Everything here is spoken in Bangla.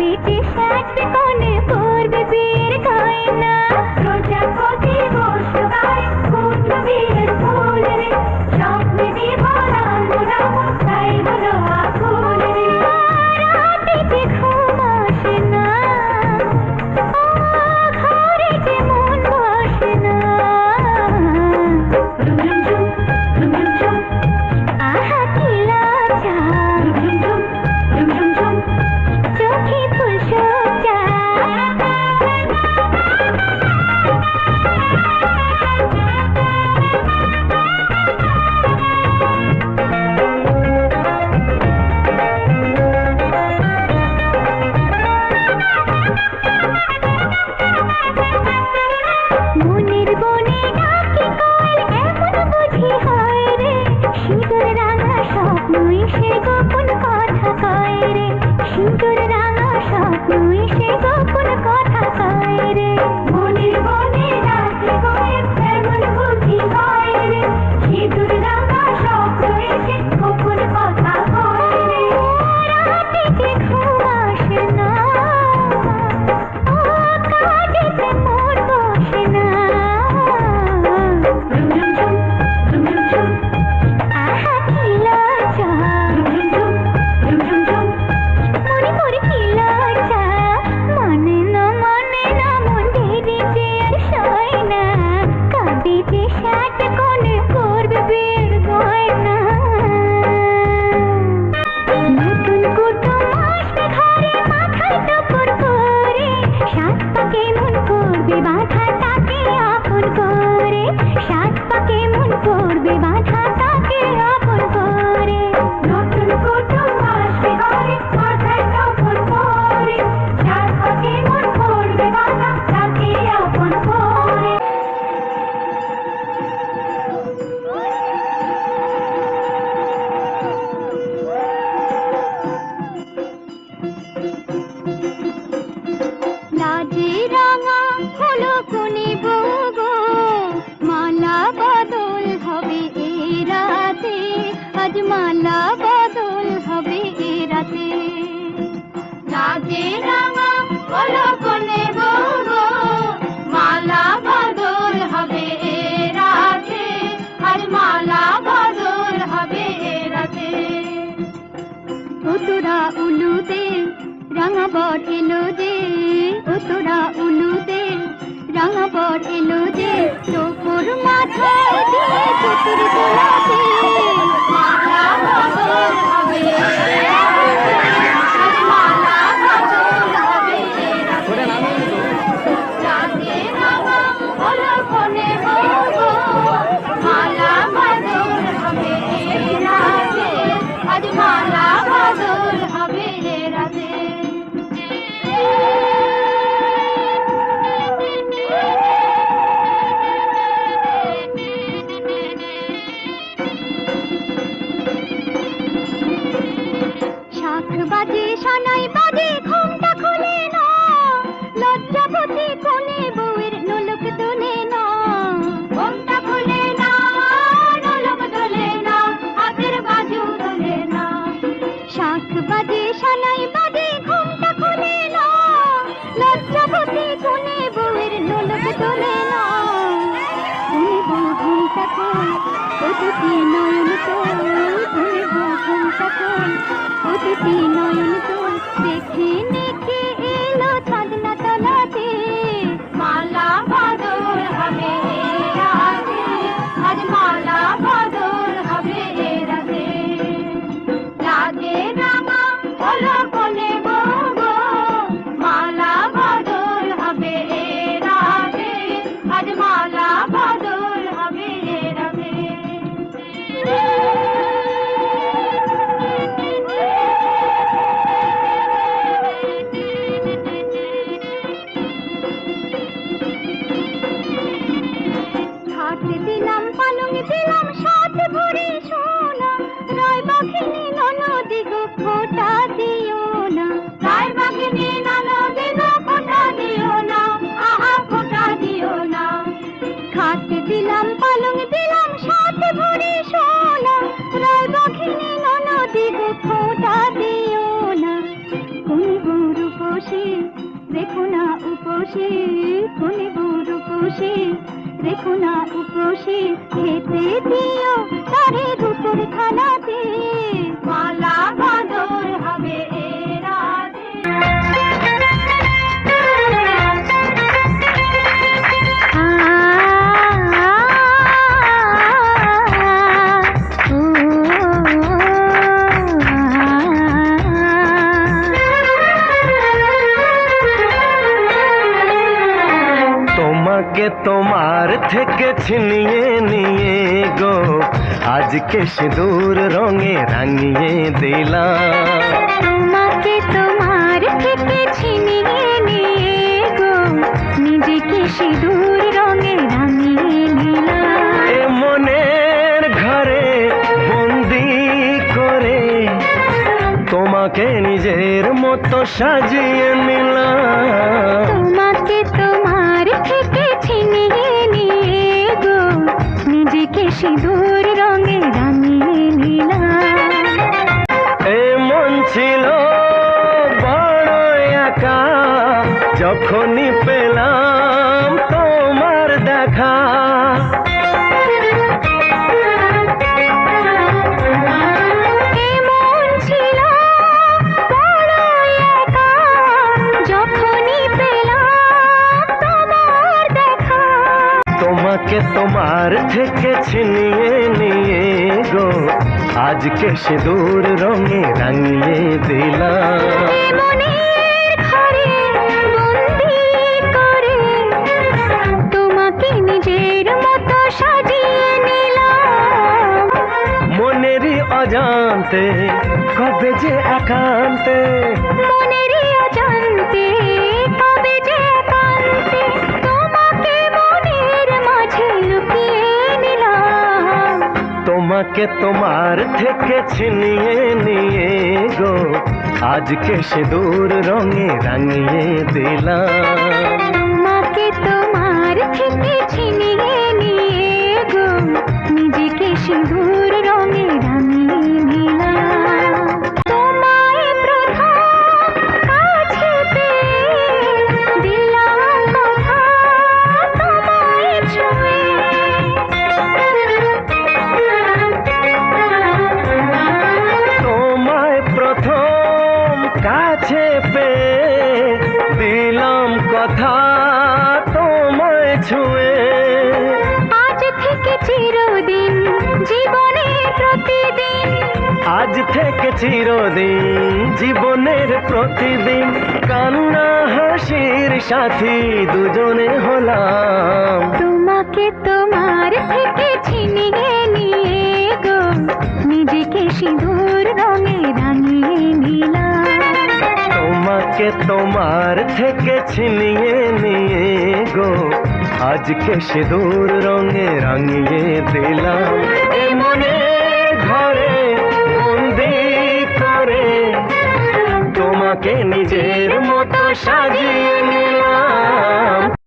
বেঁচে সাজবে কোণে পড়বে বিয়ের গয়না প্রজাপতি বসলো গায়ে ফুটলো বিয়ের ফুল রে স্বপ্নে বিভরানো রাম তাই বলো আকুল রে রাতে ঘুম আসে না ঘরে যে মন বসে না আহা কি লজ্জা চোখে ফুল সজ্জা মনের বনে ডাকে কোয়েল এমন বুঝি হয় রে সিঁদুর রাঙা স্বপ্ন এসে গোপন কথা কয় রে সিঁদুর রাঙা স্বপ্ন এসে গোপন কথা কয় রে মনের বনে ডাকে কোয়েল এমন বুঝি হয় রে সিঁদুর রাঙা স্বপ্ন এসে গোপন কথা কয় রে রাতে যে ঘুম আসে না কাজেতে মন বসে না আহা কি লজ্জা মনে করে কি লজ্জা মানে না মন ধীরে যে আর সয় না কাঁদে যে সাত কোণে করবে বিয়ের গয়না নতুন কুটুম আসবে ঘরে মাথায় টপর করে সাত পাকে মন করবে বাধা তাকে আপন করে সাত পাকে মন করবে বাধা তাকে আপন করে নতুন কুটুম আসবে ঘরে মাথায় টপর করে সাত পাকে মন করবে বাধা তাকে আপন করে লাজে রাঙা হলো কোনে বগো মালা বদল হবে এই রাতে আজ মালা বদল হবে এই রাতে লাজে রাঙা হলো কোনে বগো মালা বদল হবে এই রাতে আজ মালা বদল হবে এই রাতে তোরা উলুতে রাঙা বর এলো যে তোরা উলুতে রাঙা বর এলো যে তোর মাথায় দিয়ে চতুর গোলাপে মালা বদল হবে মালা বদল হবে রাতে রাঙা হলো কোনে বগো মালা বদল হবে রাতে আজ মালা বদল হবে রাতে শাখ বাজে সানাই বাজে ঘুমটা খুলে না লজ্জাবতী কোণে বউয়ের নোলক তোলে না ঘুমটা খুলে না নোলক তোলে না হাতের বাজু তোলে না শাখ বাজে সানাই বাজে ঘুমটা খুলে না লজ্জাবতী কোণে বউয়ের নোলক তোলে না কোণে বউ ঘুমটা খোল অতিথি নয়ন তোল কোণে বউ ঘুমটা খোল অতিথি নয়ন তোল দেখে নেখে এলো চাঁদনা তলাতে মালা বদল হবে রাতে আজ মালা বদল হবে রাতে লাজে রাঙা হলো কোনে বগো মালা বদল হবে রাতে আজ মালা বদল হবে রাতে খাট দিলাম পালং দিলাম সাত ভরি সোনা রায় বাঘিনী ননদি গো খোটা দিও না রায় বাঘিনী ননদি গো খোটা দিও না আহা খোটা দিও না খাট দিলাম পালং দিলাম সাত ভরি সোনা রায় বাঘিনী ননদি গো খোটা দিও না কোন বউ রূপসী কোনে রূপসী রেখো না উপসী খেতে দিও তারে রূপের থালাতে মালা বদর হবে এ রাতে তোমাকে তোমার থেকে ছিনিয়ে নিয়ে গো আজকে সিঁদুর রঙে রাঙিয়ে দিলাম। তোমাকে তোমার থেকে ছিনিয়ে নিয়ে গো নিজেকে সিঁদুর রঙে রাঙিয়ে নিলাম। এ মনের ঘরে বন্দি করে তোমাকে নিজের মতো সাজিয়ে নিলাম। তোমাকে তোমার থেকে ছিনিয়ে নিয়ে গো নিজেকে সিঁদুর রঙে রাঙিয়ে নিলাম। এ মন ছিল বড় একা যখনই পেলাম তোমার দেখা। এমন ছিল বড় একা যখনই পেলাম তোমার দেখা। তোমাকে তোমার থেকে ছিনিয়ে নিয়ে গো আজকে সিঁদুর রঙে রাঙিয়ে দিলাম। মনের ঘরে বন্দি করে তোমাকে নিজের মতো সাজিয়ে নিলাম। মনেরই অজান্তে কবে যে একান্তে মনেরই অজান্তে কবে যে একান্তে তোমাকে মনের মাঝে লুকিয়ে নিলাম। তোমাকে তোমার থেকে ছিনিয়ে নিয়ে গো আজকে সিঁদুর রঙে রাঙিয়ে দিলাম। তোমাকে তোমার থেকে ছিনিয়ে নিয়ে গো নিজেকে সিঁদুর রঙে রাঙিয়ে নিলাম। তোমায় প্রথম কাছে পেয়ে দিলাম কথা তোমায় ছুঁয়ে। তোমায় প্রথম কাছে পেয়ে দিলাম কথা তোমায় ছুঁয়ে। আজ থেকে চিরদিন জীবনের প্রতিদিন আজ থেকে চিরদিন জীবনের প্রতিদিন কান্না হাসির সাথী দুজনে হলাম। তোমাকে তোমার থেকে ছিনিয়ে নিয়ে গো নিজেকে সিঁদুর রঙে রাঙিয়ে নিলাম। তোমাকে তোমার থেকে ছিনিয়ে নিয়ে গো আজকে সিঁদুর রঙে রাঙিয়ে দিলাম। এ মনের ঘরে বন্দি করে তোমাকে নিজের মতো সাজিয়ে নিলাম।